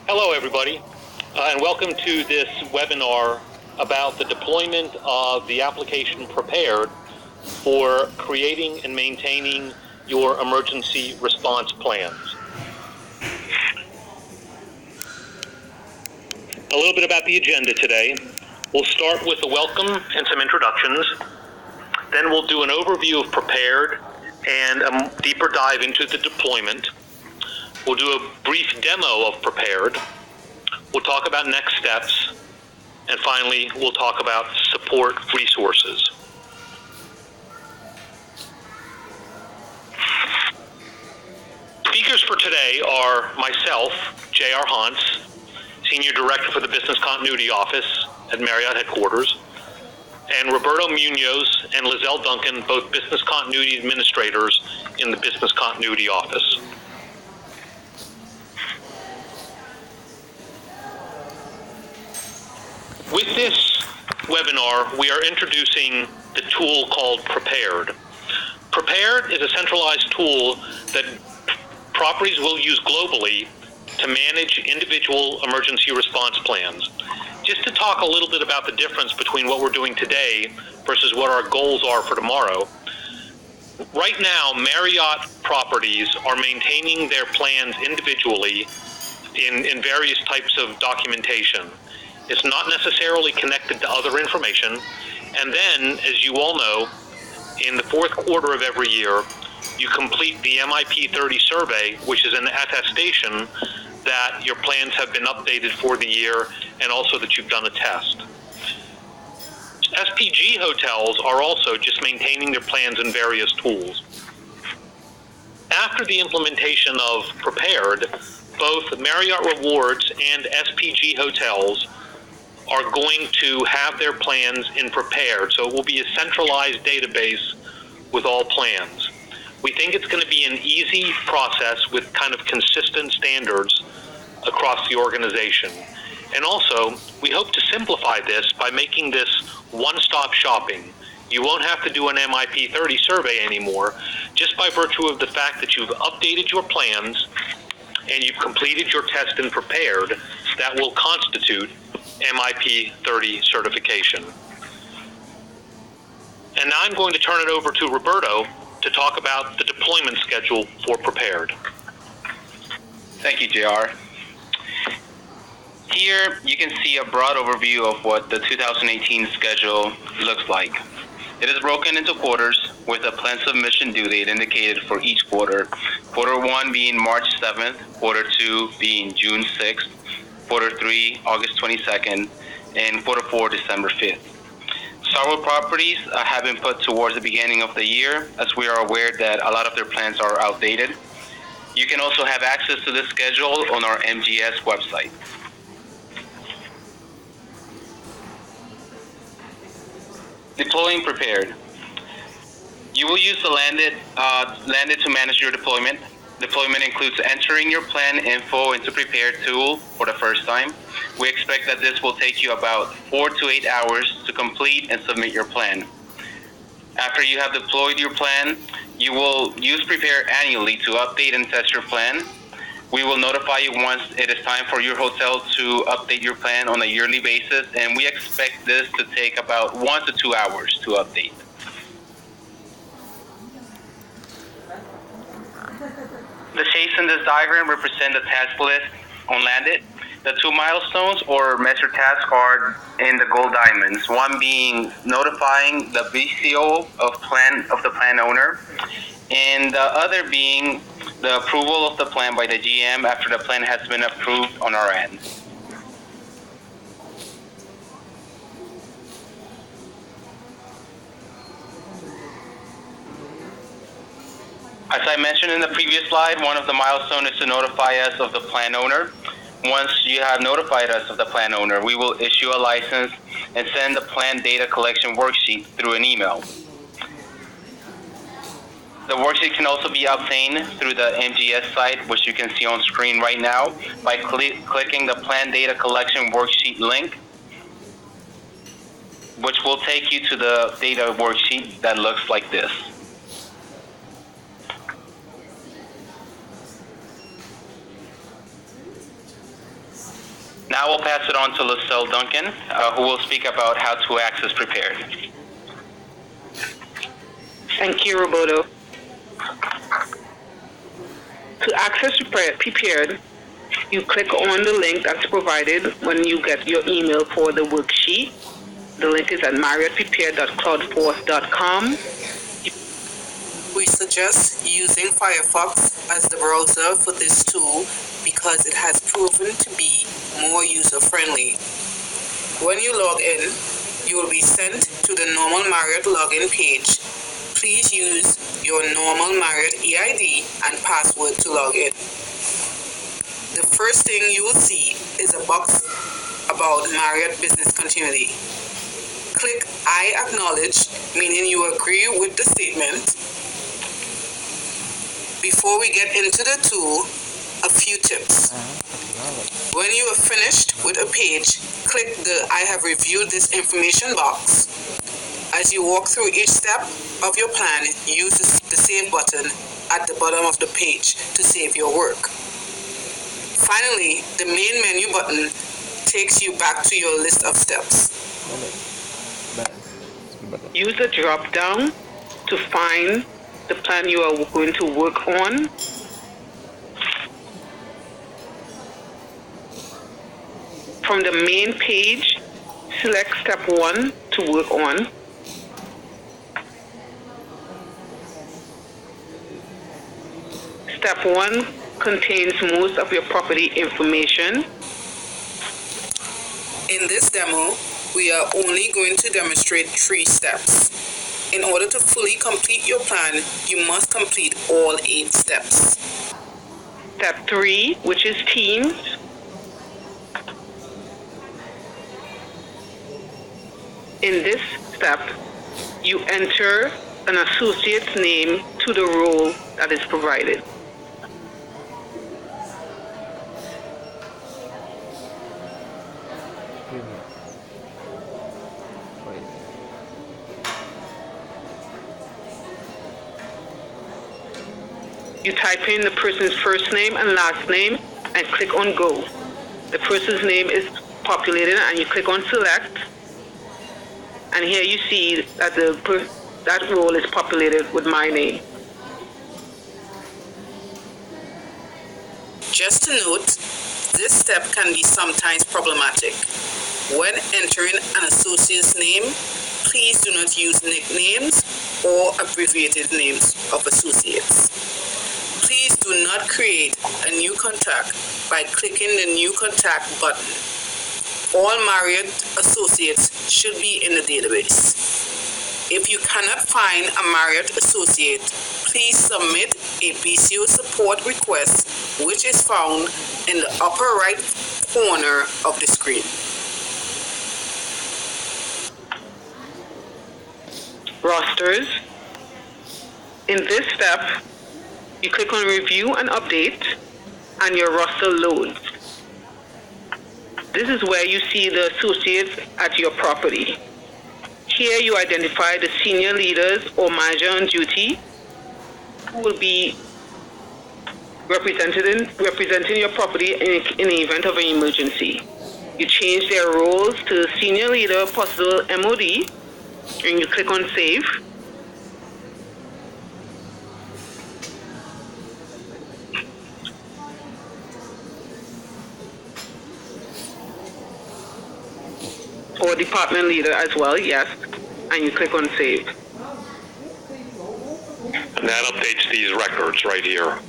Hello, everybody, and welcome to this webinar about the deployment of the application Prepared for creating and maintaining your emergency response plans. A little bit about the agenda today. We'll start with a welcome and some introductions. Then we'll do an overview of Prepared and a deeper dive into the deployment. We'll do a brief demo of Prepared. We'll talk about next steps. And finally, we'll talk about support resources. Speakers for today are myself, J.R. Hans, Senior Director for the Business Continuity Office at Marriott Headquarters, and Roberto Munoz and Lizelle Duncan, both Business Continuity Administrators in the Business Continuity Office. With this webinar, we are introducing the tool called Prepared. Prepared is a centralized tool that properties will use globally to manage individual emergency response plans. Just to talk a little bit about the difference between what we're doing today versus what our goals are for tomorrow. Right now, Marriott properties are maintaining their plans individually in various types of documentation. It's not necessarily connected to other information. And then, as you all know, in the fourth quarter of every year, you complete the MIP 30 survey, which is an attestation that your plans have been updated for the year and also that you've done a test. SPG hotels are also just maintaining their plans in various tools. After the implementation of Prepared, both Marriott Rewards and SPG hotels are going to have their plans in Prepared, so it will be a centralized database with all plans. We think it's going to be an easy process with kind of consistent standards across the organization. And also, we hope to simplify this by making this one-stop shopping. You won't have to do an MIP 30 survey anymore, just by virtue of the fact that you've updated your plans and you've completed your test and Prepared. That will constitute MIP 30 certification. And now I'm going to turn it over to Roberto to talk about the deployment schedule for Prepared. Thank you, JR. Here you can see a broad overview of what the 2018 schedule looks like. It is broken into quarters with a plan submission due date indicated for each quarter. Quarter 1 being March 7th, Quarter 2 being June 6th, Quarter 3 August 22nd, and Quarter 4 December 5th. Starwood properties have been put towards the beginning of the year, as we are aware that a lot of their plans are outdated. You can also have access to this schedule on our MGS website. Deploying Prepared. You will use the Landed to manage your deployment. Deployment includes entering your plan info into Prepared tool for the first time. We expect that this will take you about 4 to 8 hours to complete and submit your plan. After you have deployed your plan, you will use Prepare annually to update and test your plan. We will notify you once it is time for your hotel to update your plan on a yearly basis, and we expect this to take about 1 to 2 hours to update. The shapes in this diagram represent the task list on Landed. The 2 milestones or measure tasks are in the gold diamonds, one being notifying the BCO of the plan owner, and the other being the approval of the plan by the GM after the plan has been approved on our end. As I mentioned in the previous slide, one of the milestones is to notify us of the plan owner. Once you have notified us of the plan owner, we will issue a license and send the plan data collection worksheet through an email. The worksheet can also be obtained through the MGS site, which you can see on screen right now, by clicking the plan data collection worksheet link, which will take you to the data worksheet that looks like this. Now we'll pass it on to Lucille Duncan, who will speak about how to access Prepared. Thank you, Roberto. To access Prepared, you click on the link that's provided when you get your email for the worksheet. The link is at marriottprepared.cloudforce.com. We suggest using Firefox as the browser for this tool because it has proven to be more user-friendly. When you log in, you will be sent to the normal Marriott login page. Please use your normal Marriott EID and password to log in. The first thing you will see is a box about Marriott business continuity. Click I acknowledge, meaning you agree with the statement. Before we get into the tool, a few tips. When you are finished with a page, click the I have reviewed this information box. As you walk through each step of your plan, use the save button at the bottom of the page to save your work. Finally, the main menu button takes you back to your list of steps. Use the drop down to find the plan you are going to work on. From the main page, select step 1 to work on. Step 1 contains most of your property information. In this demo, we are only going to demonstrate 3 steps. In order to fully complete your plan, you must complete all 8 steps. Step 3, which is teams. In this step, you enter an associate's name to the role that is provided. You type in the person's first name and last name and click on Go. The person's name is populated and you click on Select. And here you see that that role is populated with my name. Just to note, this step can be sometimes problematic. When entering an associate's name, please do not use nicknames or abbreviated names of associates. Please do not create a new contact by clicking the New Contact button. All Marriott associates should be in the database. If you cannot find a Marriott associate, please submit a BCO support request, which is found in the upper right corner of the screen. Rosters. In this step, you click on Review and Update, and your roster loads. This is where you see the associates at your property. Here you identify the senior leaders or manager on duty who will be representing your property in the event of an emergency. You change their roles to senior leader, possible MOD, and you click on Save. Or department leader as well, yes, and you click on Save. And that updates these records right here.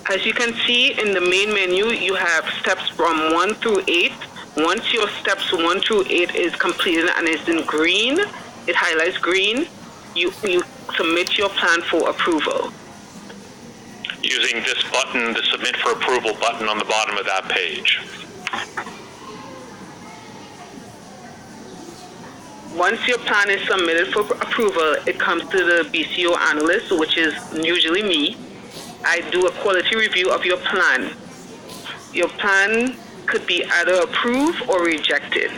As you can see in the main menu, you have steps from 1 through 8. Once your steps 1 through 8 is completed and is in green, it highlights green, you submit your plan for approval. Using this button, the Submit for Approval button on the bottom of that page. Once your plan is submitted for approval, it comes to the BCO analyst, which is usually me. I do a quality review of your plan. Your plan could be either approved or rejected.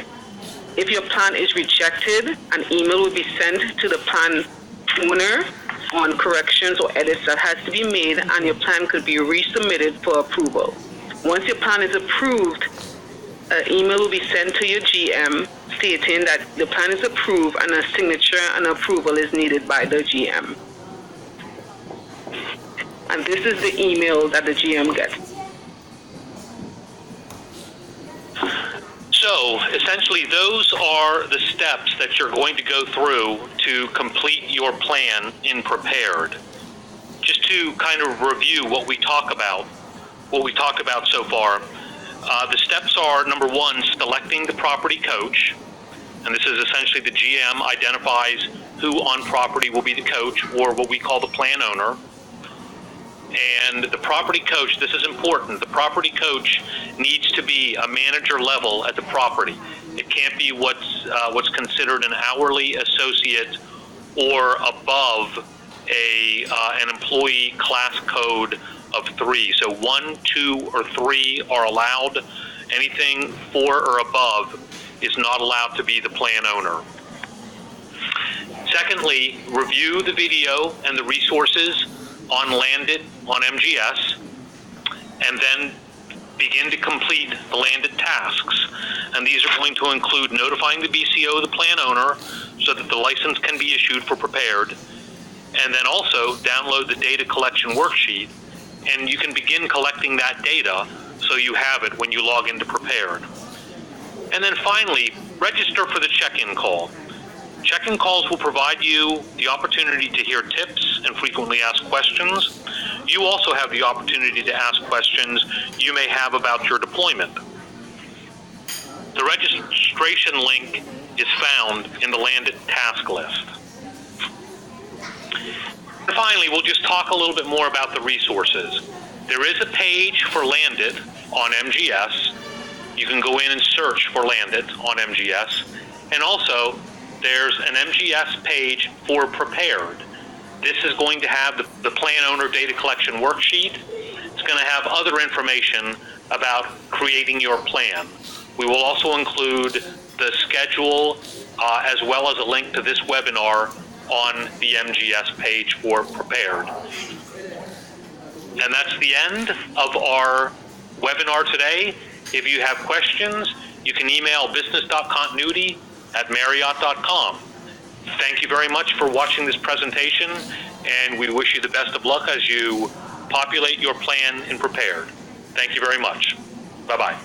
If your plan is rejected, an email will be sent to the plan owner on corrections or edits that has to be made, and your plan could be resubmitted for approval. Once your plan is approved, an email will be sent to your GM stating that the plan is approved and a signature and approval is needed by the GM. And this is the email that the GM gets. So essentially, those are the steps that you're going to go through to complete your plan in Prepared. Just to kind of review what we talked about so far, the steps are, number one, selecting the property coach. And this is essentially the GM identifies who on property will be the coach, or what we call the plan owner. And the property coach, this is important, the property coach needs to be a manager level at the property. It can't be what's considered an hourly associate or above an employee class code of 3. So 1, 2, or 3 are allowed. Anything 4 or above is not allowed to be the plan owner. Secondly, review the video and the resources on Landit on MGS, and then begin to complete the Landit tasks. And these are going to include notifying the BCO, the plan owner, so that the license can be issued for Prepared, and then also download the data collection worksheet, and you can begin collecting that data so you have it when you log into Prepared. And then finally, register for the check-in call. Check-in calls will provide you the opportunity to hear tips and frequently asked questions. You also have the opportunity to ask questions you may have about your deployment. The registration link is found in the Landit task list. And finally, we'll just talk a little bit more about the resources. There is a page for Landit on MGS. You can go in and search for Landit on MGS. And also, there's an MGS page for Prepared. This is going to have the plan owner data collection worksheet. It's going to have other information about creating your plan. We will also include the schedule as well as a link to this webinar on the MGS page for Prepared. And that's the end of our webinar today. If you have questions, you can email business.continuity@marriott.com. Thank you very much for watching this presentation, and we wish you the best of luck as you populate your plan in Prepared. Thank you very much. Bye-bye.